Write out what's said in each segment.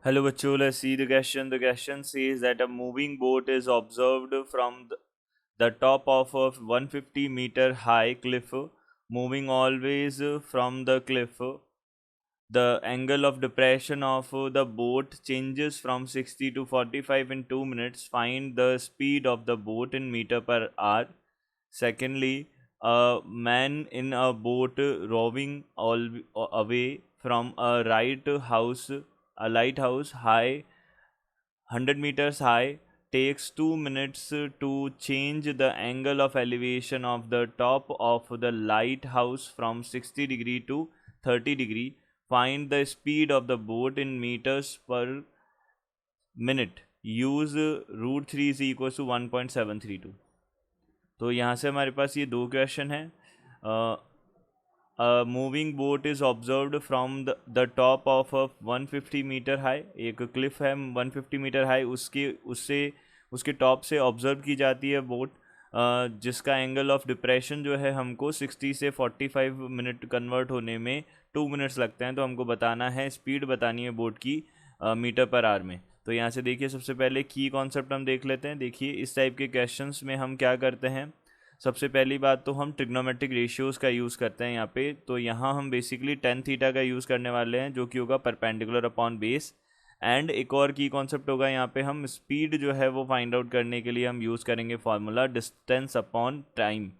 Hello बच्चों, let's see the question. The question says that a moving boat is observed from the top of a 150-meter high cliff, moving always from the cliff. The angle of depression of the boat changes from 60 to 45 in 2 minutes. Find the speed of the boat in meter per hour. Secondly, a man in a boat rowing away from a lighthouse high 100 meters high takes 2 minutes to change the angle of elevation of the top of the lighthouse from 60 degree to 30 degree. Find the speed of the boat in meters per minute. Use root three is equal to 1.732. तो यहाँ से हमारे पास ये दो question है. Moving boat is observed from the top of a 150 metre high. एक cliff है 150 metre high, उसके टॉप से ऑब्जर्व की जाती है बोट, जिसका एंगल ऑफ डिप्रेशन जो है हमको 60 से 45 मिनट कन्वर्ट होने में 2 मिनट्स लगते हैं. तो हमको बताना है, स्पीड बतानी है बोट की मीटर पर आवर में. तो यहाँ से देखिए, सबसे पहले की कॉन्सेप्ट हम देख लेते हैं. देखिए, इस टाइप के क्वेश्चंस में हम क्या करते हैं. सबसे पहली बात तो हम ट्रिग्नोमेट्रिक रेशियोज़ का यूज़ करते हैं यहाँ पे. तो यहाँ हम बेसिकली टेन थीटा का यूज़ करने वाले हैं, जो कि होगा परपेंडिकुलर अपॉन बेस. एंड एक और की कॉन्सेप्ट होगा यहाँ पे, हम स्पीड जो है वो फाइंड आउट करने के लिए हम यूज़ करेंगे फार्मूला डिस्टेंस अपॉन टाइम.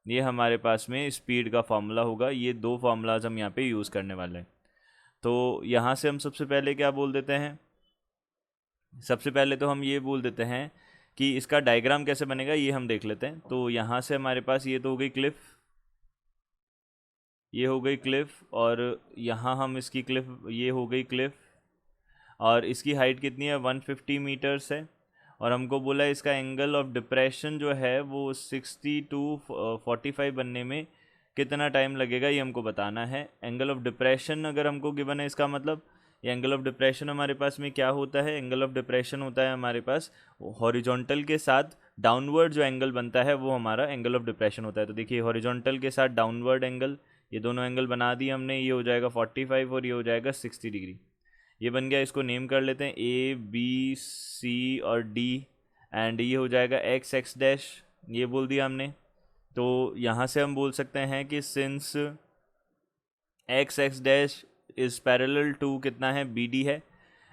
ये हमारे पास में स्पीड का फार्मूला होगा. ये दो फार्मूलाज हम यहाँ पे यूज़ करने वाले हैं. तो यहाँ से हम सबसे पहले क्या बोल देते हैं, सबसे पहले तो हम ये बोल देते हैं कि इसका डायग्राम कैसे बनेगा, ये हम देख लेते हैं. तो यहाँ से हमारे पास ये तो हो गई क्लिफ, ये हो गई क्लिफ, और यहाँ हम इसकी क्लिफ, ये हो गई क्लिफ, और इसकी हाइट कितनी है 150 मीटर्स है. और हमको बोला इसका एंगल ऑफ डिप्रेशन जो है वो 60 टू 45 बनने में कितना टाइम लगेगा, ये हमको बताना है. एंगल ऑफ डिप्रेशन अगर हमको गिवन है, इसका मतलब ये एंगल ऑफ डिप्रेशन हमारे पास में क्या होता है. एंगल ऑफ डिप्रेशन होता है हमारे पास हॉरिजॉन्टल के साथ डाउनवर्ड जो एंगल बनता है वो हमारा एंगल ऑफ डिप्रेशन होता है. तो देखिए, हॉरिजॉन्टल के साथ डाउनवर्ड एंगल, ये दोनों एंगल बना दिए हमने. ये हो जाएगा 45 और ये हो जाएगा 60 डिग्री. ये बन गया. इसको नेम कर लेते हैं ए बी सी और डी. एंड ये हो जाएगा एक्स एक्स डैश, ये बोल दिया हमने. तो यहाँ से हम बोल सकते हैं कि since X X dash is parallel to कितना है, बी डी है.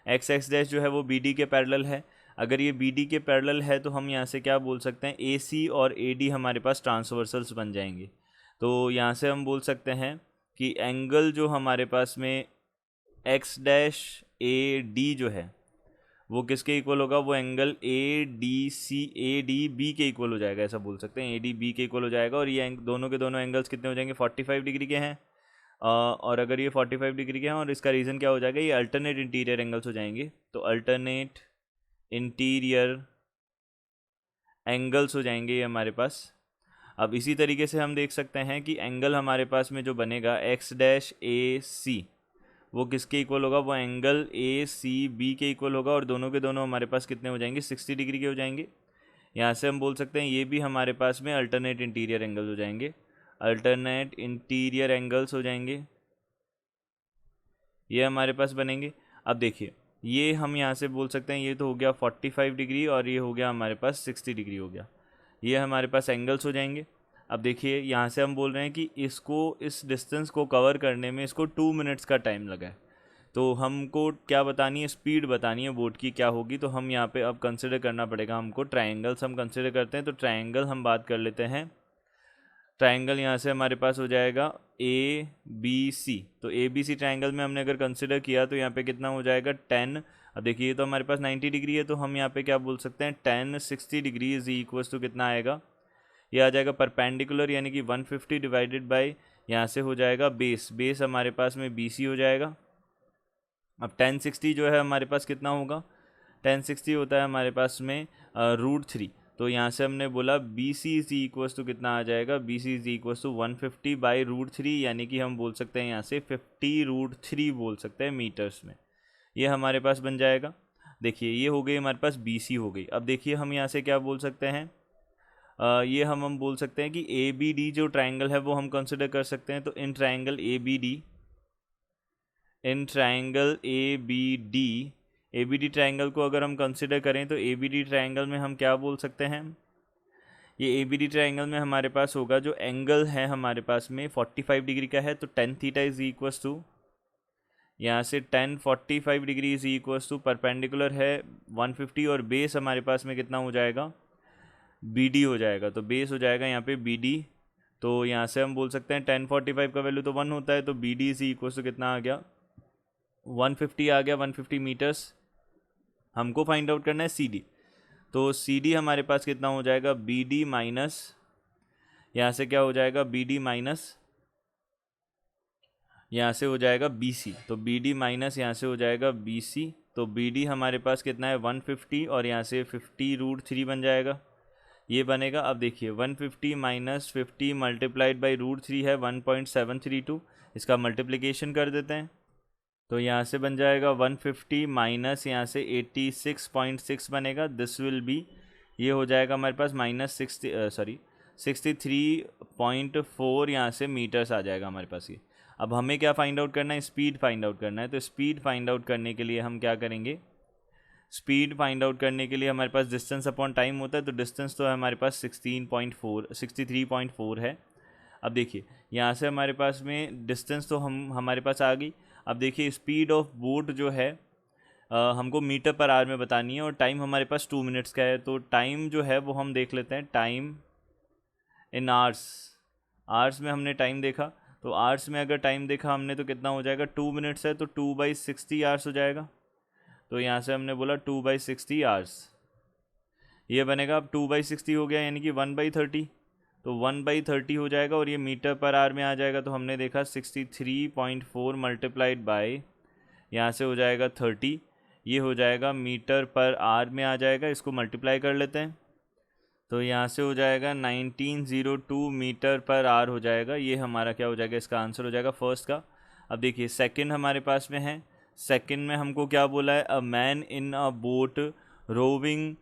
एक्स एक्स डैश जो है वो बी डी के पैरेलल है. अगर ये बी डी के पैरेलल है तो हम यहाँ से क्या बोल सकते हैं, ए सी और ए डी हमारे पास ट्रांसवर्सल्स बन जाएंगे. तो यहाँ से हम बोल सकते हैं कि एंगल जो हमारे पास में एक्स डैश ए डी जो है वो किसके इक्वल होगा, वो angle A D C, A D B के इक्वल हो जाएगा, ऐसा बोल सकते हैं. ए डी बी के इक्वल हो जाएगा. और ये दोनों के दोनों एंगल्स कितने हो जाएंगे, 45 डिग्री के हैं. और अगर ये 45 डिग्री के हैं, और इसका रीज़न क्या हो जाएगा, ये अल्टरनेट इंटीरियर एंगल्स हो जाएंगे. तो अल्टरनेट इंटीरियर एंगल्स हो जाएंगे ये हमारे पास. अब इसी तरीके से हम देख सकते हैं कि एंगल हमारे पास में जो बनेगा एक्स डैश ए सी, वो किसके इक्वल होगा, वो एंगल ए सी बी के इक्वल होगा. और दोनों के दोनों हमारे पास कितने हो जाएंगे, 60 डिग्री के हो जाएंगे. यहाँ से हम बोल सकते हैं ये भी हमारे पास में अल्टरनेट इंटीरियर एंगल्स हो जाएंगे. अल्टरनेट इंटीरियर एंगल्स हो जाएंगे, ये हमारे पास बनेंगे. अब देखिए, ये हम यहाँ से बोल सकते हैं ये तो हो गया 45 डिग्री, और ये हो गया हमारे पास 60 डिग्री हो गया. ये हमारे पास एंगल्स हो जाएंगे. अब देखिए, यहाँ से हम बोल रहे हैं कि इसको, इस डिस्टेंस को कवर करने में इसको 2 मिनट्स का टाइम लगा है. तो हमको क्या बतानी है, स्पीड बतानी है बोट की क्या होगी. तो हम यहाँ पे अब कंसिडर करना पड़ेगा हमको. ट्रायंगल्स हम कंसिडर करते हैं. तो ट्रायंगल हम बात कर लेते हैं. ट्रायंगल यहाँ से हमारे पास हो जाएगा ए बी सी. तो ए बी सी ट्रायंगल में हमने अगर कंसिडर किया तो यहाँ पे कितना हो जाएगा 10. अब देखिए, ये तो हमारे पास 90 डिग्री है, तो हम यहाँ पे क्या बोल सकते हैं, 10 60 डिग्री इज इक्वल्स टू कितना आएगा, ये आ जाएगा परपेंडिकुलर, यानी कि 150 डिवाइडेड बाई, यहाँ से हो जाएगा बेस. बेस हमारे पास में बी सी हो जाएगा. अब 1060 जो है हमारे पास कितना होगा, 1060 होता है हमारे पास में रूट थ्री. तो यहाँ से हमने बोला B C is equals to कितना आ जाएगा, B C is equals to 150 by root three, यानी कि हम बोल सकते हैं यहाँ से 50√3 बोल सकते हैं मीटर्स में. ये हमारे पास बन जाएगा. देखिए, ये हो गई हमारे पास बी सी हो गई. अब देखिए, हम यहाँ से क्या बोल सकते हैं, ये हम बोल सकते हैं कि ए बी डी जो ट्राइंगल है वो हम कंसिडर कर सकते हैं. तो in triangle A B D, in triangle A B D A B D triangle को अगर हम कंसिडर करें तो ए बी डी ट्राइंगल में हम क्या बोल सकते हैं, ये ए बी डी ट्राइंगल में हमारे पास होगा जो एंगल है हमारे पास में 45 डिग्री का है, तो tan theta is equals to, यहाँ से 1045 degree is equals to perpendicular है 150 और बेस हमारे पास में कितना हो जाएगा, बी डी हो जाएगा। तो बेस हो जाएगा यहाँ पे बी डी, तो यहाँ से हम बोल सकते हैं 1045 का वैल्यू तो 1 होता है, तो B D is equals to कितना आ गया, 150 आ गया, 150 मीटर्स। हमको फाइंड आउट करना है सी डी, तो सी डी हमारे पास कितना हो जाएगा, बी डी माइनस, यहाँ से क्या हो जाएगा, बी डी माइनस, यहाँ से हो जाएगा बी सी, तो बी डी माइनस यहाँ से हो जाएगा बी सी, तो बी डी हमारे पास कितना है 150 और यहाँ से 50√3 बन जाएगा, ये बनेगा। अब देखिए 150 माइनस 50 मल्टीप्लाइड बाई √3 है 1.732, इसका मल्टीप्लिकेशन कर देते हैं, तो यहाँ से बन जाएगा 150 माइनस यहाँ से 86.6 बनेगा, दिस विल बी, ये हो जाएगा हमारे पास माइनस 63.4 यहाँ से मीटर्स आ जाएगा हमारे पास ये। अब हमें क्या फाइंड आउट करना है, स्पीड फाइंड आउट करना है, तो स्पीड फाइंड आउट करने के लिए हम क्या करेंगे, स्पीड फाइंड आउट करने के लिए हमारे पास डिस्टेंस अपॉन टाइम होता है, तो डिस्टेंस तो है हमारे पास 63.4 है। अब देखिए यहाँ से हमारे पास में डिस्टेंस तो हमारे पास आ गई। अब देखिए स्पीड ऑफ बोट जो है हमको मीटर पर आवर में बतानी है और टाइम हमारे पास 2 मिनट्स का है, तो टाइम जो है वो हम देख लेते हैं, टाइम इन आवर्स में हमने टाइम देखा, तो आवर्स में अगर टाइम देखा हमने तो कितना हो जाएगा, 2 मिनट्स है तो 2/60 आवर्स हो जाएगा, तो यहाँ से हमने बोला 2/60 आवर्स, ये बनेगा। अब 2/60 हो गया यानी कि 1/30, तो 1/30 हो जाएगा और ये मीटर पर आवर में आ जाएगा, तो हमने देखा 63.4 मल्टीप्लाइड बाय यहाँ से हो जाएगा 30, ये हो जाएगा मीटर पर आवर में आ जाएगा, इसको मल्टीप्लाई कर लेते हैं, तो यहाँ से हो जाएगा 1902 मीटर पर आवर हो जाएगा, ये हमारा क्या हो जाएगा, इसका आंसर हो जाएगा फर्स्ट का। अब देखिए सेकंड हमारे पास में है, सेकंड में हमको क्या बोला है, a man in a boat rowing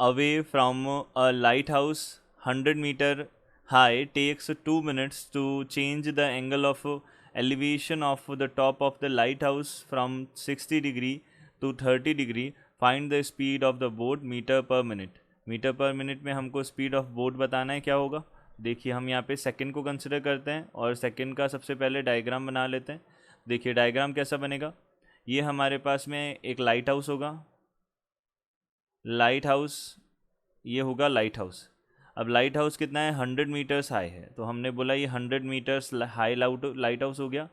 away from a light house 100 metre high takes 2 minutes to change the angle of elevation of the top of the lighthouse from 60 degree to 30 degree, find the speed of the boat meter per minute। Metre पर minute में हमको speed of boat बताना है, क्या होगा, देखिए हम यहाँ पे सेकंड को कंसिडर करते हैं और सेकंड का सबसे पहले डायग्राम बना लेते हैं। देखिए डायग्राम कैसा बनेगा, ये हमारे पास में एक लाइट हाउस होगा, लाइट हाउस, ये होगा लाइट हाउस। अब लाइट हाउस कितना है, 100 मीटर्स हाई है, तो हमने बोला ये 100 मीटर्स हाई लाइट हाउस हो गया।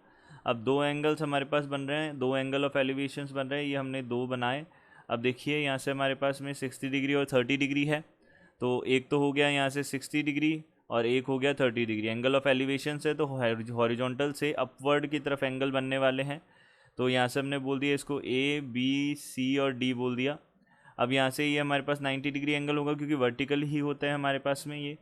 अब 2 एंगल्स हमारे पास बन रहे हैं, 2 एंगल ऑफ एलिवेशंस बन रहे हैं, ये हमने 2 बनाए। अब देखिए यहाँ से हमारे पास में 60 डिग्री और 30 डिग्री है, तो एक तो हो गया यहाँ से 60 डिग्री और एक हो गया 30 डिग्री, एंगल ऑफ एलिवेशन से तो हॉरिजॉन्टल से अपवर्ड की तरफ एंगल बनने वाले हैं, तो यहाँ से हमने बोल दिया इसको ए बी सी और डी बोल दिया। अब यहाँ से ये हमारे पास 90 डिग्री एंगल होगा क्योंकि वर्टिकल ही होता है हमारे पास में ये।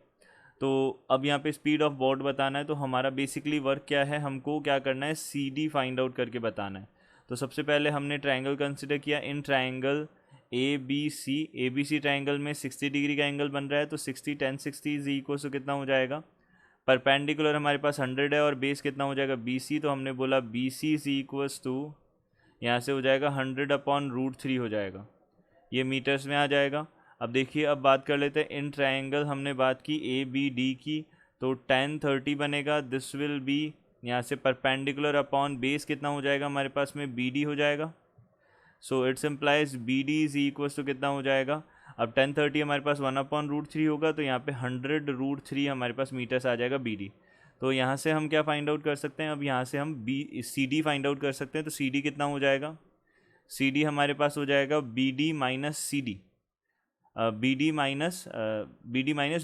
तो अब यहाँ पे स्पीड ऑफ बोट बताना है, तो हमारा बेसिकली वर्क क्या है, हमको क्या करना है, सी डी फाइंड आउट करके बताना है। तो सबसे पहले हमने ट्रायंगल कंसिडर किया, in triangle A B C triangle में 60 डिग्री का एंगल बन रहा है, तो 60 1060 इज इक्वल टू कितना हो जाएगा, परपेंडिकुलर हमारे पास 100 है और बेस कितना हो जाएगा बी सी, तो हमने बोला B C is equals to यहाँ से हो जाएगा 100/√3 हो जाएगा, ये मीटर्स में आ जाएगा। अब देखिए अब बात कर लेते हैं, इन ट्रायंगल हमने बात की ए बी डी की, तो 1030 बनेगा, दिस विल बी यहाँ से परपेंडिकुलर अपॉन बेस कितना हो जाएगा हमारे पास में बी डी हो जाएगा, so it's implies B D is equals to कितना हो जाएगा। अब 1030 हमारे पास 1/√3 होगा, तो यहाँ पे 100√3 हमारे पास मीटर्स आ जाएगा बी डी। तो यहाँ से हम क्या फाइंड आउट कर सकते हैं, अब यहाँ से हम सी डी फाइंड आउट कर सकते हैं, तो सी डी कितना हो जाएगा, सी डी हमारे पास हो जाएगा B D minus C D, B D minus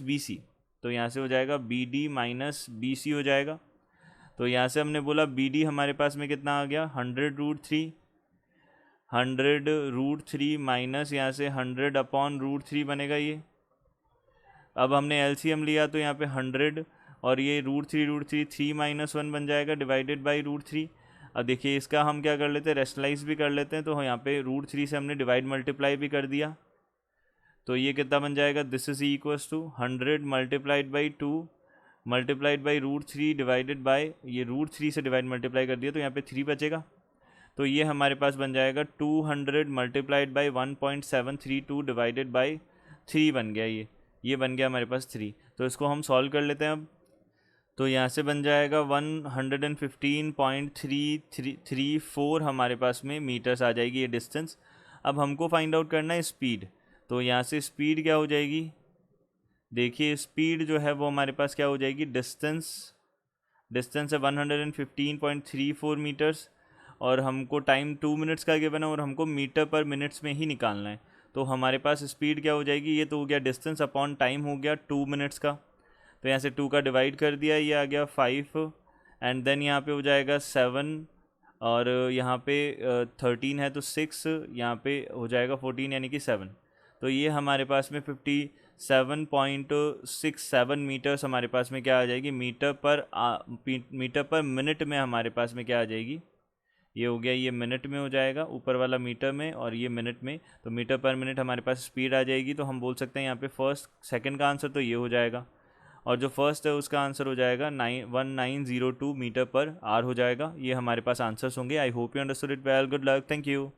B C, तो यहाँ से हो जाएगा B D minus B C हो जाएगा। तो यहाँ से हमने बोला बी डी हमारे पास में कितना आ गया 100√3 माइनस यहाँ से 100/√3 बनेगा ये। अब हमने एलसीएम लिया तो यहाँ पे 100 और ये √3 3 - 1 बन जाएगा डिवाइडेड बाई √3। अब देखिए इसका हम क्या कर लेते हैं, रेशनलाइज भी कर लेते हैं, तो यहाँ पे √3 से हमने डिवाइड मल्टीप्लाई भी कर दिया, तो ये कितना बन जाएगा, this is equals to 100 multiplied by 2 multiplied by √3 divided by, ये √3 से डिवाइड मल्टीप्लाई कर दिया तो यहाँ पे 3 बचेगा, तो ये हमारे पास बन जाएगा 200 मल्टीप्लाइड बाई 1.732 डिवाइडेड बाई 3 बन गया ये बन गया हमारे पास 3। तो इसको हम सॉल्व कर लेते हैं अब। तो यहाँ से बन जाएगा 115.3334 हमारे पास में मीटर्स आ जाएगी ये डिस्टेंस। अब हमको फाइंड आउट करना है स्पीड। तो यहाँ से स्पीड क्या हो जाएगी, देखिए स्पीड जो है वो हमारे पास क्या हो जाएगी, डिस्टेंस है 115.34 मीटर्स, और हमको टाइम 2 मिनट्स का गिवन है और हमको मीटर पर मिनट्स में ही निकालना है। तो हमारे पास स्पीड क्या हो जाएगी, ये तो हो गया डिस्टेंस अपॉन टाइम हो गया 2 मिनट्स का। तो यहाँ से 2 का डिवाइड कर दिया, ये आ गया 5, एंड देन यहाँ पे हो जाएगा 7, और यहाँ पे 13 है तो 6, यहाँ पे हो जाएगा 14 यानी कि 7। तो ये हमारे पास में 57.67 मीटर्स हमारे पास में क्या आ जाएगी, मीटर पर मिनट में हमारे पास में क्या आ जाएगी, ये हो गया, ये मिनट में हो जाएगा, ऊपर वाला मीटर में और ये मिनट में। तो मीटर पर मिनट हमारे पास स्पीड आ जाएगी। तो हम बोल सकते हैं यहाँ पे फर्स्ट सेकंड का आंसर तो ये हो जाएगा, और जो फर्स्ट है उसका आंसर हो जाएगा 1902 मीटर पर आवर हो जाएगा। ये हमारे पास आंसर्स होंगे। I hope you understood it well. Good luck, thank you.